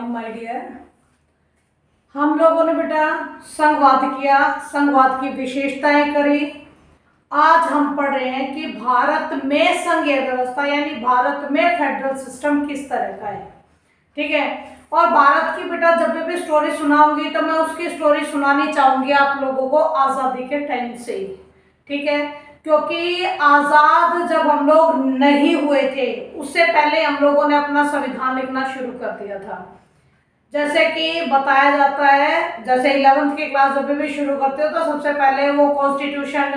Morning my dear. हम लोगों ने बेटा संघवाद किया, संघवाद की विशेषताएं करी। आज हम पढ़ रहे हैं कि भारत में संघीय व्यवस्था यानी भारत में फेडरल सिस्टम किस तरह का है। ठीक है, और भारत की बेटा जब भी स्टोरी सुनाऊंगी तो मैं उसकी स्टोरी सुनानी चाहूंगी आप लोगों को आज़ादी के टाइम से ही। ठीक है, क्योंकि आज़ाद जब हम लोग नहीं हुए थे उससे पहले हम लोगों ने अपना संविधान लिखना शुरू कर दिया था। जैसे कि बताया जाता है, जैसे 11th की क्लास जब भी शुरू करते हो तो सबसे पहले वो कॉन्स्टिट्यूशन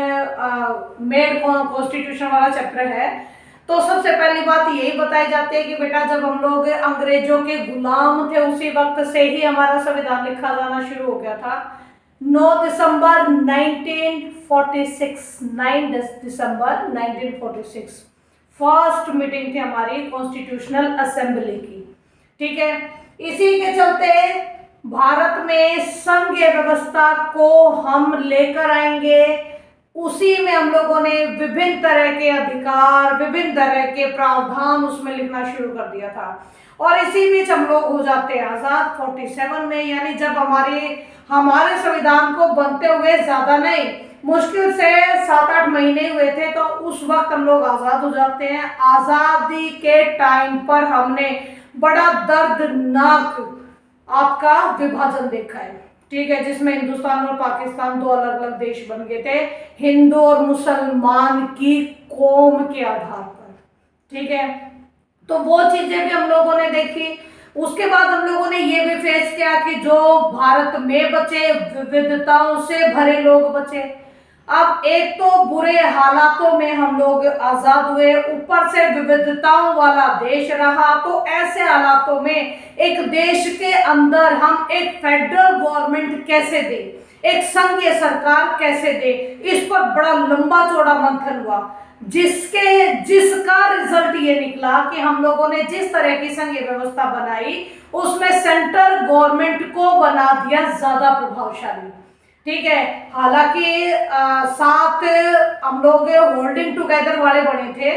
मेड कॉन्स्टिट्यूशन वाला चैप्टर है। तो सबसे पहली बात यही बताई जाती है कि बेटा जब हम लोग अंग्रेजों के गुलाम थे उसी वक्त से ही हमारा संविधान लिखा जाना शुरू हो गया था। 9 दिसंबर 1946, 9 दिसंबर 1946 फर्स्ट मीटिंग थी हमारी कॉन्स्टिट्यूशनल असेंबली की। ठीक है, इसी के चलते भारत में संघीय व्यवस्था को हम लेकर आएंगे। उसी में हम लोगों ने विभिन्न तरह के अधिकार, विभिन्न तरह के प्रावधान उसमें लिखना शुरू कर दिया था। और इसी बीच हम लोग हो जाते हैं आज़ाद 47 में, यानी जब हमारे संविधान को बनते हुए ज़्यादा नहीं, मुश्किल से 7-8 महीने हुए थे, तो उस वक्त हम लोग आज़ाद हो जाते हैं। आज़ादी के टाइम पर हमने बड़ा दर्दनाक आपका विभाजन देखा है। ठीक है, जिसमें हिंदुस्तान और पाकिस्तान दो अलग अलग देश बन गए थे हिंदू और मुसलमान की कौम के आधार पर। ठीक है, तो वो चीजें भी हम लोगों ने देखी। उसके बाद हम लोगों ने ये भी फेस किया कि जो भारत में बचे विविधताओं से भरे लोग बचे। अब एक तो बुरे हालातों में हम लोग आजाद हुए, ऊपर से विविधताओं वाला देश रहा, तो ऐसे हालातों में एक देश के अंदर हम एक फेडरल गवर्नमेंट कैसे दे, एक संघीय सरकार कैसे दे, इस पर बड़ा लंबा चौड़ा मंथन हुआ, जिसका रिजल्ट ये निकला कि हम लोगों ने जिस तरह की संघीय व्यवस्था बनाई उसमें सेंट्रल गवर्नमेंट को बना दिया ज्यादा प्रभावशाली। ठीक है, हालांकि साथ हम लोग होल्डिंग टुगेदर वाले बने थे,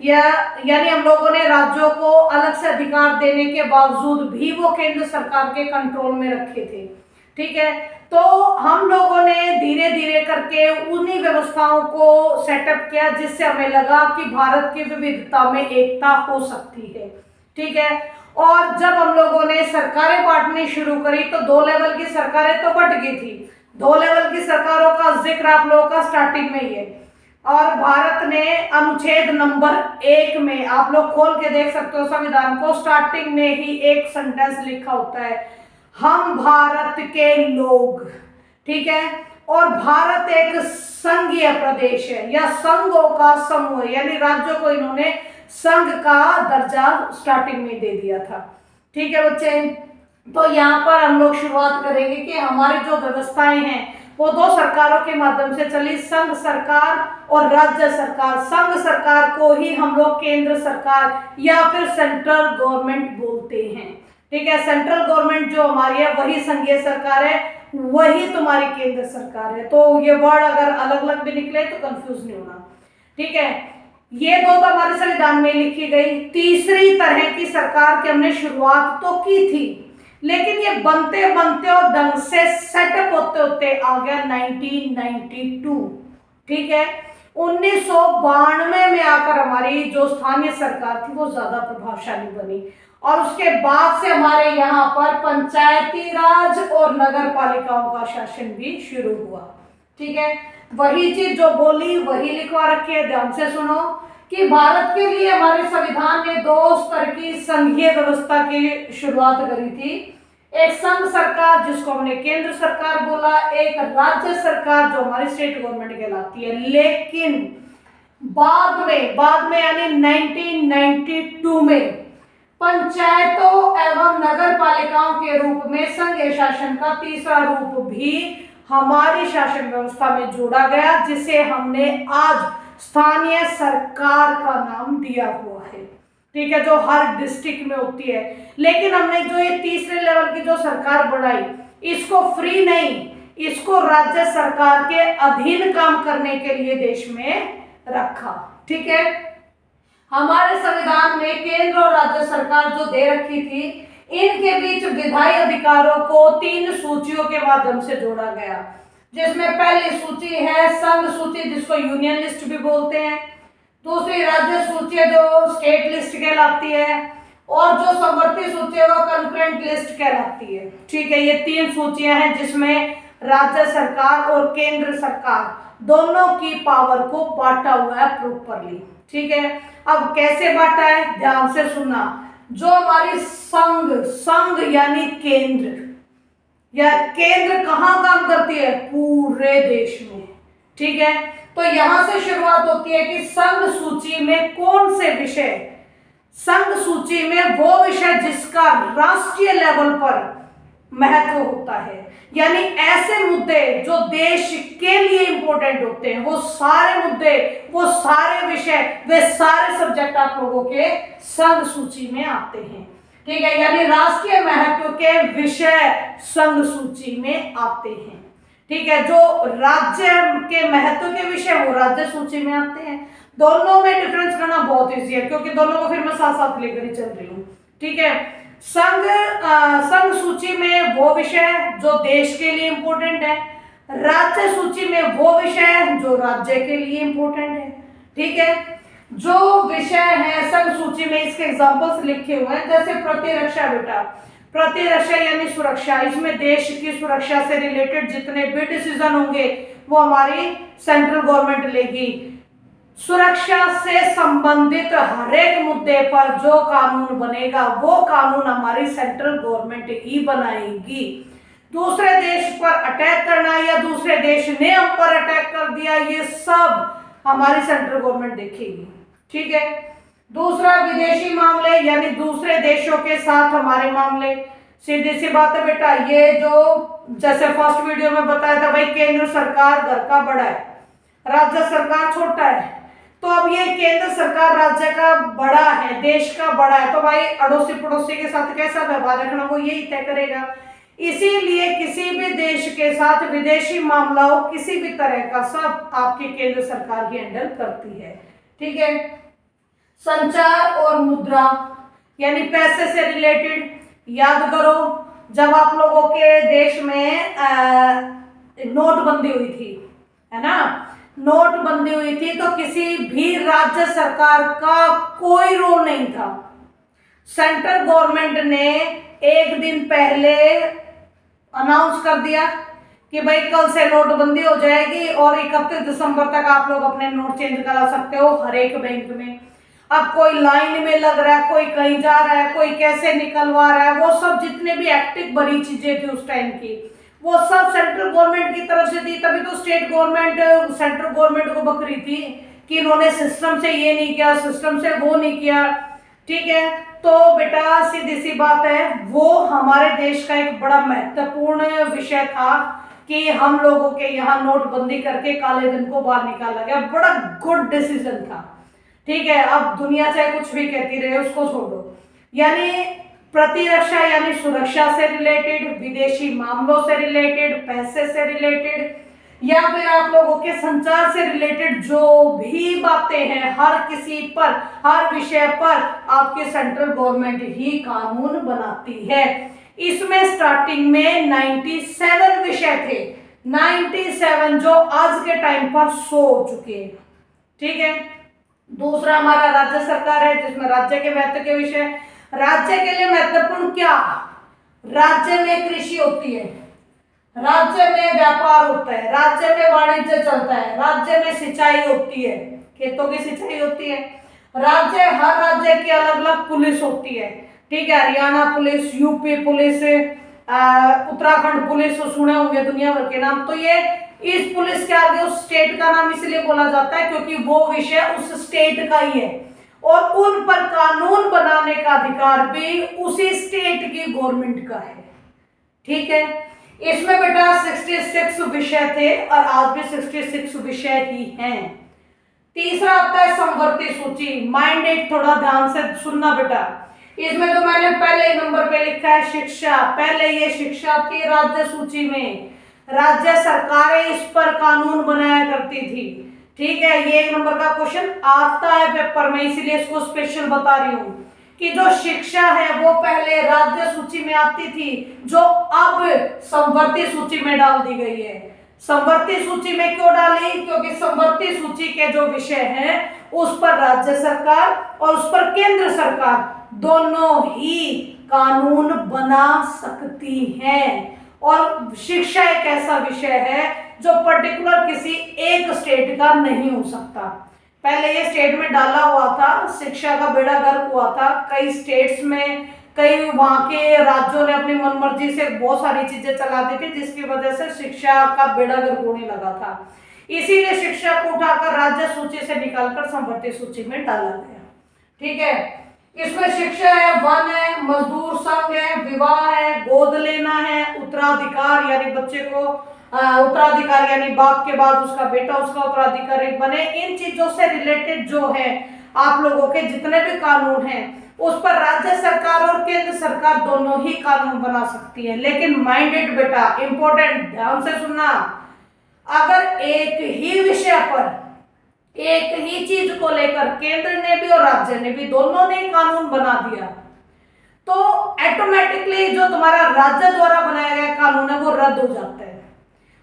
यानी हम लोगों ने राज्यों को अलग से अधिकार देने के बावजूद भी वो केंद्र सरकार के कंट्रोल में रखे थे। ठीक है, तो हम लोगों ने धीरे धीरे करके उन्हीं व्यवस्थाओं को सेटअप किया जिससे हमें लगा कि भारत की विविधता में एकता हो सकती है। ठीक है, और जब हम लोगों ने सरकारें बांटनी शुरू करी तो 2 लेवल की सरकारें तो बट गई थी। 2 लेवल की सरकारों का जिक्र आप लोगों का स्टार्टिंग में ही है। और भारत ने अनुच्छेद नंबर 1 में, आप लोग खोल के देख सकते हो संविधान को, स्टार्टिंग में ही एक सेंटेंस लिखा होता है, हम भारत के लोग। ठीक है, और भारत एक संघीय प्रदेश है या संघों का समूह है, यानी राज्यों को इन्होंने संघ का दर्जा स्टार्टिंग में दे दिया था। ठीक है बच्चे, तो यहाँ पर हम लोग शुरुआत करेंगे कि हमारी जो व्यवस्थाएं हैं वो 2 सरकारों के माध्यम से चली, संघ सरकार और राज्य सरकार। संघ सरकार को ही हम लोग केंद्र सरकार या फिर सेंट्रल गवर्नमेंट बोलते हैं। ठीक है, सेंट्रल गवर्नमेंट जो हमारी है वही संघीय सरकार है, वही तुम्हारी केंद्र सरकार है। तो ये वर्ड अगर अलग अलग भी निकले तो कंफ्यूज नहीं होना। ठीक है, ये 2 तो हमारे संविधान में लिखी गई। तीसरी तरह की सरकार की हमने शुरुआत तो की थी, लेकिन ये बनते बनते और ढंग से सेटअप होते होते आ गया 1992। ठीक है, 1992 में आकर हमारी जो स्थानीय सरकार थी वो ज्यादा प्रभावशाली बनी, और उसके बाद से हमारे यहाँ पर पंचायती राज और नगर पालिकाओं का शासन भी शुरू हुआ। ठीक है, वही चीज जो बोली वही लिखवा रखी है, ध्यान से सुनो कि भारत के लिए हमारे संविधान ने 2 स्तर की संघीय व्यवस्था की शुरुआत करी थी। एक संघ सरकार जिसको हमने केंद्र सरकार बोला, एक राज्य सरकार जो हमारी स्टेट गवर्नमेंट कहलाती है। लेकिन बाद में यानी 1992 में पंचायतों एवं नगर पालिकाओं के रूप में संघीय शासन का तीसरा रूप भी हमारी शासन व्यवस्था में जोड़ा गया, जिसे हमने आज स्थानीय सरकार का नाम दिया हुआ है। ठीक है, जो हर डिस्ट्रिक्ट में होती है। लेकिन हमने जो ये तीसरे लेवल की जो सरकार बढ़ाई, इसको फ्री नहीं, इसको राज्य सरकार के अधीन काम करने के लिए देश में रखा। ठीक है, हमारे संविधान में केंद्र और राज्य सरकार जो दे रखी थी, इनके बीच विधायी अधिकारों को 3 सूचियों के माध्यम से जोड़ा गया, जिसमें पहली सूची है संघ सूची जिसको यूनियन लिस्ट भी बोलते हैं, दूसरी राज्य सूची है जो स्टेट लिस्ट कहलाती है, और जो समवर्ती सूची है वो कंकरेंट लिस्ट कहलाती है। ठीक है, ये 3 सूचियां हैं जिसमें राज्य सरकार और केंद्र सरकार दोनों की पावर को बांटा हुआ है प्रॉपरली। ठीक है, अब कैसे बांटा है ध्यान से सुनना। जो हमारी संघ यानी केंद्र, या केंद्र कहाँ काम करती है, पूरे देश में। ठीक है, तो यहां से शुरुआत होती है कि संघ सूची में कौन से विषय, संघ सूची में वो विषय जिसका राष्ट्रीय लेवल पर महत्व होता है, यानी ऐसे मुद्दे जो देश के लिए इंपॉर्टेंट होते हैं, वो सारे मुद्दे, वो सारे विषय, वे सारे सब्जेक्ट आप लोगों के संघ सूची में आते हैं। ठीक है, यानी राष्ट्रीय महत्व के विषय संघ सूची में आते हैं। ठीक है, जो राज्य के महत्व के विषय वो राज्य सूची में आते हैं। दोनों में डिफरेंस करना बहुत इजी है क्योंकि दोनों को फिर मैं साथ साथ लेकर ही चल रही हूँ। ठीक है, संघ सूची में वो विषय जो देश के लिए इंपॉर्टेंट है, राज्य सूची में वो विषय जो राज्य के लिए इंपॉर्टेंट है। ठीक है, जो विषय है संघ सूची में, इसके एग्जांपल्स लिखे हुए हैं, जैसे प्रतिरक्षा बेटा, प्रतिरक्षा यानी सुरक्षा, इसमें देश की सुरक्षा से रिलेटेड जितने भी डिसीजन होंगे वो हमारी सेंट्रल गवर्नमेंट लेगी। सुरक्षा से संबंधित हर एक मुद्दे पर जो कानून बनेगा वो कानून हमारी सेंट्रल गवर्नमेंट ही बनाएगी। दूसरे देश पर अटैक करना या दूसरे देश ने हम पर अटैक कर दिया, ये सब हमारी सेंट्रल गवर्नमेंट देखेगी। ठीक है, दूसरा विदेशी मामले यानी दूसरे देशों के साथ हमारे मामले। सीधी सी बात है बेटा, ये जो जैसे फर्स्ट वीडियो में बताया था भाई, केंद्र सरकार घर का बड़ा है, राज्य सरकार छोटा है, तो अब ये केंद्र सरकार राज्य का बड़ा है, देश का बड़ा है, तो भाई अड़ोसी पड़ोसी के साथ कैसा व्यवहार रखना वो यही तय करेगा। इसीलिए किसी भी देश के साथ विदेशी मामला हो किसी भी तरह का, सब आपकी केंद्र सरकार ही हैंडल करती है। ठीक है, संचार और मुद्रा यानी पैसे से रिलेटेड, याद करो जब आप लोगों के देश में नोटबंदी हुई थी, है ना, नोटबंदी हुई थी, तो किसी भी राज्य सरकार का कोई रोल नहीं था। सेंट्रल गवर्नमेंट ने एक दिन पहले अनाउंस कर दिया कि भाई कल से नोटबंदी हो जाएगी और 31 दिसंबर तक आप लोग अपने नोट चेंज करा सकते हो हर एक बैंक में। अब कोई लाइन में लग रहा है, कोई कहीं जा रहा है, कोई कैसे निकलवा रहा है, वो सब जितने भी एक्टिव बड़ी चीजें थी उस टाइम की, वो सब सेंट्रल गवर्नमेंट की तरफ से थी। तभी तो स्टेट गवर्नमेंट सेंट्रल गवर्नमेंट को बकरी थी कि इन्होंने सिस्टम से ये नहीं किया, सिस्टम से वो नहीं किया। ठीक है, तो बेटा सीधी सी बात है, वो हमारे देश का एक बड़ा महत्वपूर्ण विषय था कि हम लोगों के यहाँ नोटबंदी करके काले धन को बाहर निकाला गया। बड़ा गुड डिसीजन था। ठीक है, अब दुनिया चाहे कुछ भी कहती रहे उसको छोड़ो। यानी प्रतिरक्षा यानी सुरक्षा से रिलेटेड, विदेशी मामलों से रिलेटेड, पैसे से रिलेटेड, या फिर आप लोगों के संचार से रिलेटेड जो भी बातें हैं, हर किसी पर, हर विषय पर आपकी सेंट्रल गवर्नमेंट ही कानून बनाती है। इसमें स्टार्टिंग में 97 विषय थे, 97 जो आज के टाइम पर 100 हो चुके हैं। ठीक है, दूसरा हमारा राज्य सरकार है जिसमें राज्य के महत्व के विषय। राज्य के लिए महत्वपूर्ण क्या, राज्य में कृषि होती है, राज्य में व्यापार होता है, राज्य में वाणिज्य चलता है, राज्य में सिंचाई होती है, खेतों की सिंचाई होती है, राज्य, हर राज्य की अलग अलग पुलिस होती है। ठीक है, Haryana police, UP police, Uttarakhand police, तो सुने होंगे दुनिया भर के नाम। तो ये इस पुलिस के आगे उस स्टेट का नाम इसलिए बोला जाता है क्योंकि वो विषय उस स्टेट का ही है और उन पर कानून बनाने का अधिकार भी उसी स्टेट की गवर्नमेंट का है। ठीक है, इसमें बेटा 66 विषय थे और आज भी 66 विषय ही हैं। तीसरा आता है समवर्ती सूची। माइंडेड, थोड़ा ध्यान से सुनना बेटा। इसमें तो मैंने पहले नंबर पे लिखा है शिक्षा। पहले ये शिक्षा थी राज्य सूची में, राज्य सरकारें इस पर कानून बनाया करती थी। ठीक है, ये 1 नंबर का क्वेश्चन आता है पेपर में, इसीलिए इसको स्पेशल बता रही हूँ। कि जो शिक्षा है वो पहले राज्य सूची में आती थी, जो अब समवर्ती सूची में डाल दी गई है। समवर्ती सूची में क्यों डाली? क्योंकि समवर्ती सूची के जो विषय हैं उस पर राज्य सरकार और उस पर केंद्र सरकार दोनों ही कानून बना सकती हैं। और शिक्षा एक ऐसा विषय है जो पर्टिकुलर किसी एक स्टेट का नहीं हो सकता। पहले ये स्टेट में डाला हुआ था, शिक्षा का बेड़ा गर्क हुआ था कई स्टेट्स में, कई वहां के राज्यों ने अपनी मनमर्जी से बहुत सारी चीजें चला दी थी, जिसकी वजह से शिक्षा का बेड़ा गर्क होने लगा था। इसीलिए शिक्षा को उठाकर राज्य सूची से निकालकर समवर्ती सूची में डाला गया। ठीक है, इसमें शिक्षा है, वन है, मजदूर संघ है, विवाह है, गोद लेना है, उत्तराधिकार यानी बच्चे को उत्तराधिकार यानी बाप के बाद उसका बेटा उसका उत्तराधिकारी बने। इन चीजों से रिलेटेड जो है आप लोगों के जितने भी कानून हैं उस पर राज्य सरकार और केंद्र सरकार दोनों ही कानून बना सकती है। लेकिन माइंडेड बेटा, इंपॉर्टेंट, ध्यान से सुनना, अगर एक ही विषय पर एक ही चीज को लेकर केंद्र ने भी और राज्य ने भी दोनों ने कानून बना दिया तो ऑटोमेटिकली जो तुम्हारा राज्य द्वारा बनाया गया कानून है वो रद्द हो जाता है।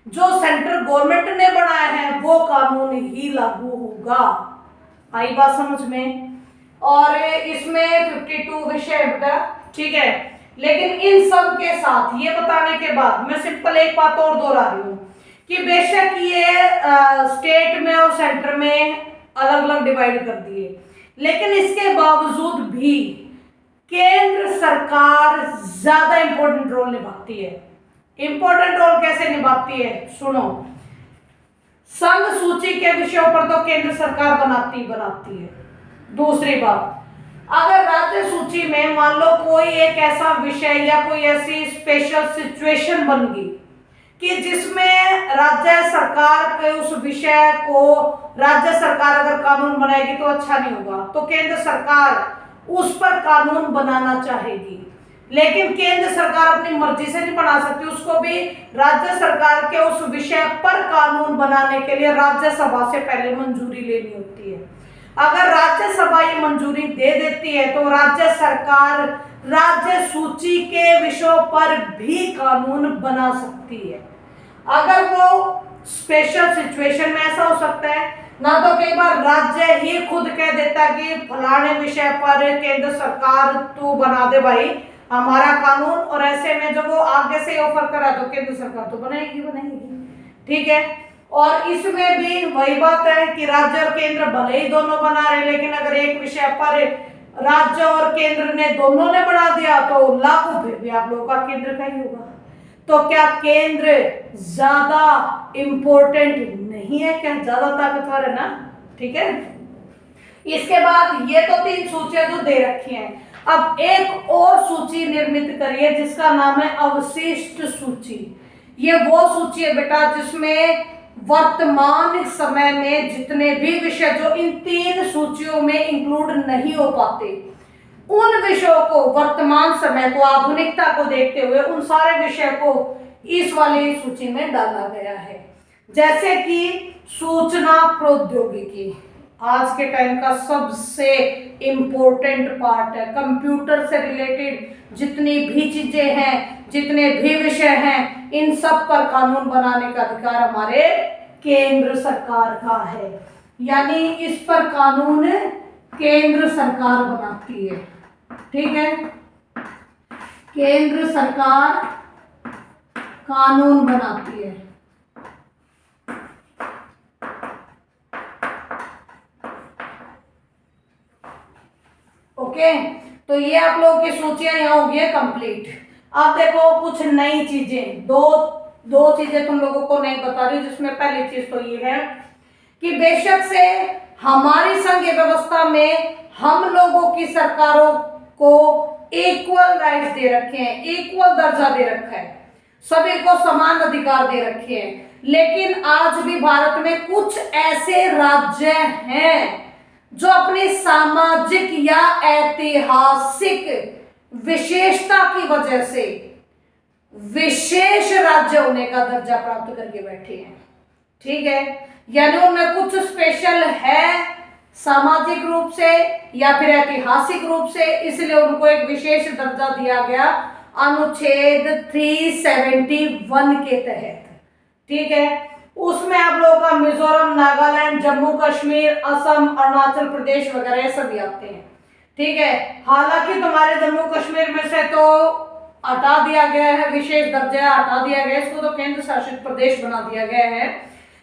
जो सेंट्रल गवर्नमेंट ने बनाया है वो कानून ही लागू होगा। आई बात समझ में? और इसमें 52 विषय बेटा, ठीक है। लेकिन इन सब के साथ ये बताने के बाद मैं सिंपल एक बात और दोहरा रही हूँ कि बेशक ये स्टेट में और सेंटर में अलग अलग डिवाइड कर दिए, लेकिन इसके बावजूद भी केंद्र सरकार ज्यादा इंपॉर्टेंट रोल निभाती है। इंपॉर्टेंट रोल कैसे निभाती है सुनो। संघ सूची के विषयों पर तो केंद्र सरकार बनाती है। दूसरी बात, अगर राज्य सूची में मान लो कोई एक ऐसा विषय या कोई ऐसी स्पेशल सिचुएशन बन गई कि जिसमें राज्य सरकार के उस विषय को राज्य सरकार अगर कानून बनाएगी तो अच्छा नहीं होगा, तो केंद्र सरकार उस पर कानून बनाना चाहेगी। लेकिन केंद्र सरकार अपनी मर्जी से नहीं बना सकती, उसको भी राज्य सरकार के उस विषय पर कानून बनाने के लिए राज्यसभा से पहले मंजूरी लेनी होती है। अगर राज्यसभा ये मंजूरी दे देती है तो राज्य सरकार राज्य सूची के विषयों पर भी कानून बना सकती है। अगर वो स्पेशल सिचुएशन में ऐसा हो सकता है ना, तो कई बार राज्य ही खुद कह देता है कि फलाने विषय पर केंद्र सरकार तू बना दे भाई हमारा कानून, और ऐसे में जब वो आगे से ऑफर करा तो केंद्र सरकार तो बनाएगी। ठीक है, और इसमें भी वही बात है कि राज्य और केंद्र भले ही दोनों बना रहे, लेकिन अगर एक विषय पर राज्य और केंद्र ने दोनों ने बना दिया तो लागू फिर भी आप लोगों का केंद्र का ही होगा। तो क्या केंद्र ज्यादा इंपॉर्टेंट नहीं है? क्या ज्यादा ताकतवर है ना? ठीक है, इसके बाद ये तो 3 सूचियां जो दे रखी हैं, अब एक और सूची निर्मित करिए जिसका नाम है अवशिष्ट सूची। ये वो सूची है बेटा जिसमें वर्तमान समय में जितने भी विषय जो इन 3 सूचियों में इंक्लूड नहीं हो पाते उन विषयों को, वर्तमान समय को, आधुनिकता को देखते हुए उन सारे विषय को इस वाली सूची में डाला गया है। जैसे कि सूचना प्रौद्योगिकी आज के टाइम का सबसे इंपॉर्टेंट पार्ट है। कंप्यूटर से रिलेटेड जितनी भी चीजें हैं, जितने भी विषय हैं, इन सब पर कानून बनाने का अधिकार हमारे केंद्र सरकार का है। यानी इस पर कानून केंद्र सरकार बनाती है। ठीक है, केंद्र सरकार कानून बनाती है। ओके, तो ये आप लोगों की सूचियां यहाँ हो गई कंप्लीट। अब देखो कुछ नई चीजें, दो चीजें तुम लोगों को नहीं बता रही, जिसमें पहली चीज तो ये है कि बेशक से हमारी संघीय व्यवस्था में हम लोगों की सरकारों को इक्वल राइट्स दे रखे हैं, इक्वल दर्जा दे रखा है, सभी को समान अधिकार दे रखे हैं। लेकिन आज भी भारत में कुछ ऐसे राज्य हैं जो अपनी सामाजिक या ऐतिहासिक विशेषता की वजह से विशेष राज्य होने का दर्जा प्राप्त करके बैठे हैं। ठीक है, यानी उनमें कुछ स्पेशल है सामाजिक रूप से या फिर ऐतिहासिक रूप से, इसलिए उनको एक विशेष दर्जा दिया गया अनुच्छेद 371 के तहत। ठीक है, उसमें आप लोगों का मिजोरम, नागालैंड, जम्मू कश्मीर, असम, अरुणाचल प्रदेश वगैरह सभी आते हैं। ठीक है, हालांकि तुम्हारे जम्मू कश्मीर में से तो हटा दिया गया है, विशेष दर्जा हटा दिया गया, इसको तो केंद्र शासित प्रदेश बना दिया गया है,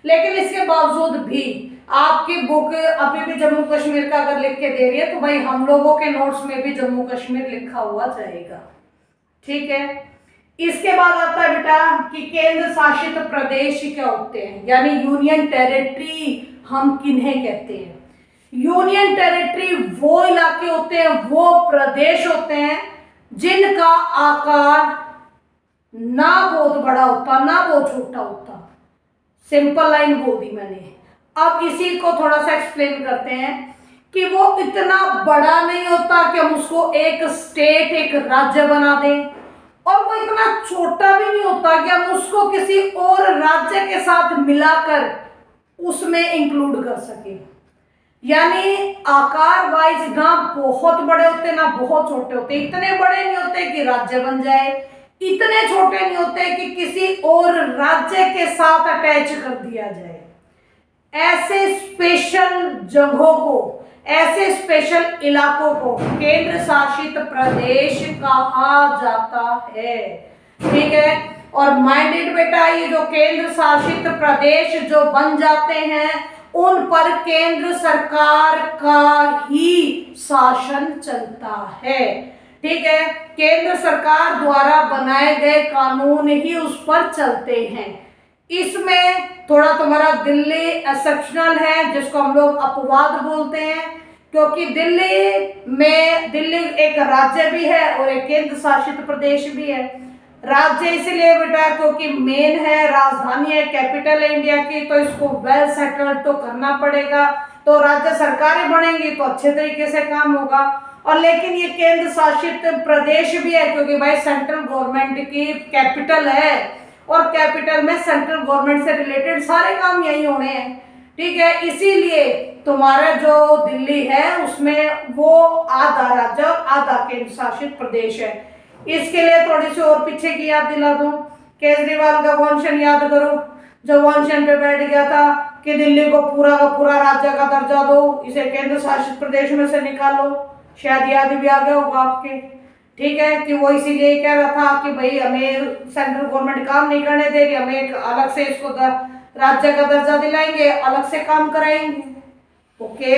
लेकिन इसके बावजूद भी आपकी बुक अभी भी जम्मू कश्मीर का अगर लिख के दे रही है तो भाई हम लोगों के नोट्स में भी जम्मू कश्मीर लिखा हुआ जाएगा। ठीक है, इसके बाद आता है बेटा कि केंद्र शासित प्रदेश क्या होते हैं, यानी यूनियन टेरिटरी हम किन्हें कहते हैं। यूनियन टेरिटरी वो इलाके होते हैं, वो प्रदेश होते हैं जिनका आकार ना बहुत बड़ा होता ना बहुत छोटा होता। सिंपल लाइन बोल दी मैंने। अब इसी को थोड़ा सा एक्सप्लेन करते हैं कि वो इतना बड़ा नहीं होता कि हम उसको एक स्टेट, एक राज्य बना दें, और वो इतना छोटा भी नहीं होता कि हम उसको किसी और राज्य के साथ मिलाकर उसमें इंक्लूड कर सके। यानी आकार वाइज ना बहुत बड़े होते ना बहुत छोटे होते, इतने बड़े नहीं होते कि राज्य बन जाए, इतने छोटे नहीं होते कि किसी और राज्य के साथ अटैच कर दिया जाए। ऐसे स्पेशल जगहों को, ऐसे स्पेशल इलाकों को केंद्र शासित प्रदेश कहा जाता है। ठीक है, और माइंडेड बेटा, ये जो केंद्र शासित प्रदेश जो बन जाते हैं उन पर केंद्र सरकार का ही शासन चलता है। ठीक है, केंद्र सरकार द्वारा बनाए गए कानून ही उस पर चलते हैं। इसमें थोड़ा तुम्हारा दिल्ली एक्सेप्शनल है, जिसको हम लोग अपवाद बोलते हैं, क्योंकि दिल्ली एक राज्य भी है और एक केंद्र शासित प्रदेश भी है। राज्य इसलिए बेटा क्योंकि मेन है, राजधानी है, कैपिटल है इंडिया की, तो इसको वेल सेटल्ड तो करना पड़ेगा। तो राज्य सरकारें बनेंगी तो अच्छे तरीके से काम होगा। और लेकिन ये केंद्र शासित प्रदेश भी है क्योंकि भाई सेंट्रल गवर्नमेंट की कैपिटल है, और कैपिटल में सेंट्रल गवर्नमेंट से रिलेटेड सारे काम यही होने हैं। ठीक है, इसीलिए तुम्हारा जो दिल्ली है उसमें वो आधा राज्य और आधा केंद्र शासित प्रदेश है। इसके लिए थोड़ी सी और पीछे की याद दिला दूं, केजरीवाल का वंशन याद करो, जो वंशन पे बैठ गया था कि दिल्ली को पूरा का पूरा राज्य का दर्जा दो, इसे केंद्र शासित प्रदेश में से निकालो, शायद याद भी आ गया होगा आपके। ठीक है, कि वो इसीलिए कह रहा था कि भाई हमें सेंट्रल गवर्नमेंट काम नहीं करने दे रही, हमें एक अलग से इसको राज्य का दर्जा दिलाएंगे, अलग से काम कराएंगे। ओके,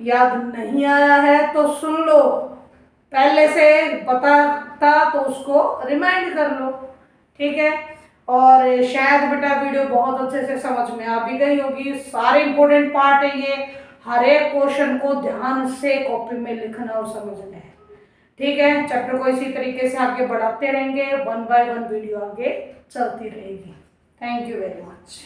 याद नहीं आया है तो सुन लो, पहले से पता था तो उसको रिमाइंड कर लो। ठीक है, और शायद बेटा वीडियो बहुत अच्छे से समझ में आ भी गई होगी। सारे इंपॉर्टेंट पार्ट है ये, हर एक क्वेश्चन को ध्यान से कॉपी में लिखना और समझना है। ठीक है, चैप्टर को इसी तरीके से आगे बढ़ाते रहेंगे, 1 बाय 1 वीडियो आगे चलती रहेगी। Thank you very much.